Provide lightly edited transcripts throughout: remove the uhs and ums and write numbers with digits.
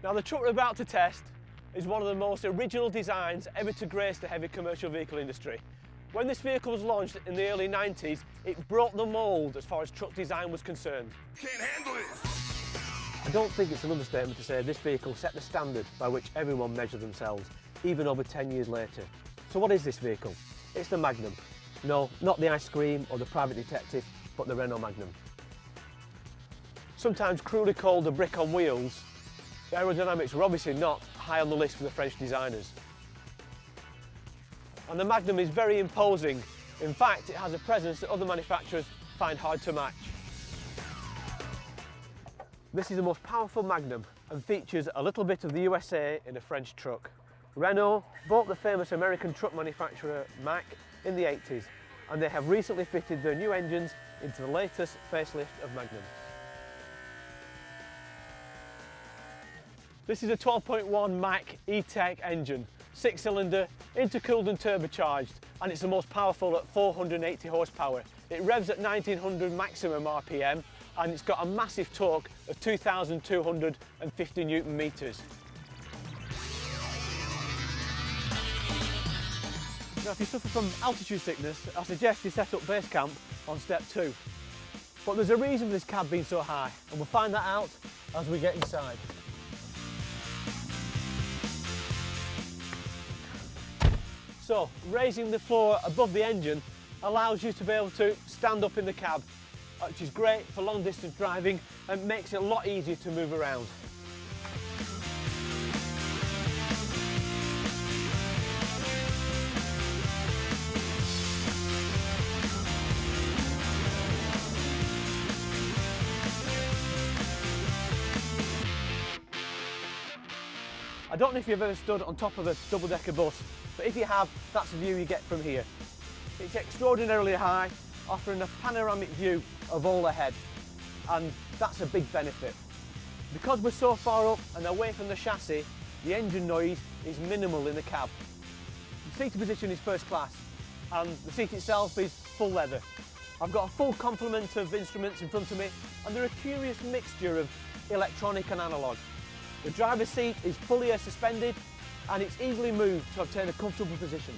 Now the truck we're about to test is one of the most original designs ever to grace the heavy commercial vehicle industry. When this vehicle was launched in the early 90s, it broke the mould as far as truck design was concerned. Can't handle it! I don't think it's an understatement to say this vehicle set the standard by which everyone measured themselves, even over 10 years later. So what is this vehicle? It's the Magnum. No, not the ice cream or the private detective, but the Renault Magnum. Sometimes cruelly called a brick on wheels, the aerodynamics were obviously not high on the list for the French designers. And the Magnum is very imposing. In fact, it has a presence that other manufacturers find hard to match. This is the most powerful Magnum and features a little bit of the USA in a French truck. Renault bought the famous American truck manufacturer Mack in the 80s, and they have recently fitted their new engines into the latest facelift of Magnum. This is a 12.1 Mack E-Tech engine, 6-cylinder, intercooled and turbocharged, and it's the most powerful at 480 horsepower. It revs at 1900 maximum RPM, and it's got a massive torque of 2,250 Newton meters. Now, if you suffer from altitude sickness, I suggest you set up base camp on step 2. But there's a reason for this cab being so high, and we'll find that out as we get inside. So, raising the floor above the engine allows you to be able to stand up in the cab, which is great for long distance driving and makes it a lot easier to move around. I don't know if you've ever stood on top of a double-decker bus, but if you have, that's the view you get from here. It's extraordinarily high, offering a panoramic view of all ahead, and that's a big benefit. Because we're so far up and away from the chassis, the engine noise is minimal in the cab. The seating position is first class, and the seat itself is full leather. I've got a full complement of instruments in front of me, and they're a curious mixture of electronic and analogue. The driver's seat is fully air suspended, and it's easily moved to obtain a comfortable position.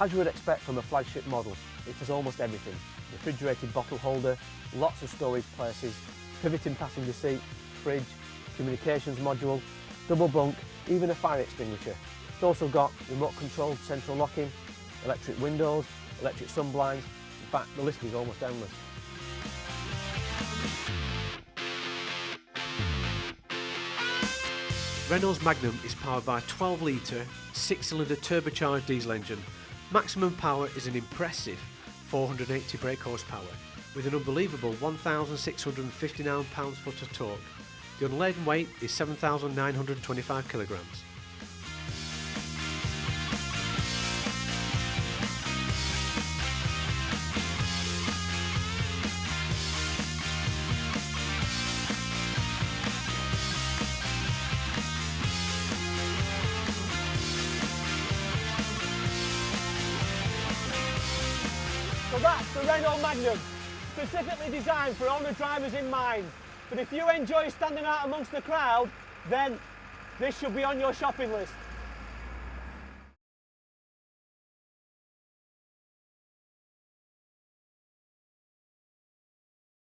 As you would expect from a flagship model, it has almost everything. Refrigerated bottle holder, lots of storage places, pivoting passenger seat, fridge, communications module, double bunk, even a fire extinguisher. It's also got remote controlled central locking, electric windows, electric sun blinds. In fact, the list is almost endless. Renault's Magnum is powered by a 12-litre, 6-cylinder turbocharged diesel engine. Maximum power is an impressive 480 brake horsepower, with an unbelievable 1,659 pounds-foot of torque. The unladen weight is 7,925 kilograms. So that's the Renault Magnum, specifically designed for owner drivers in mind. But if you enjoy standing out amongst the crowd, then this should be on your shopping list.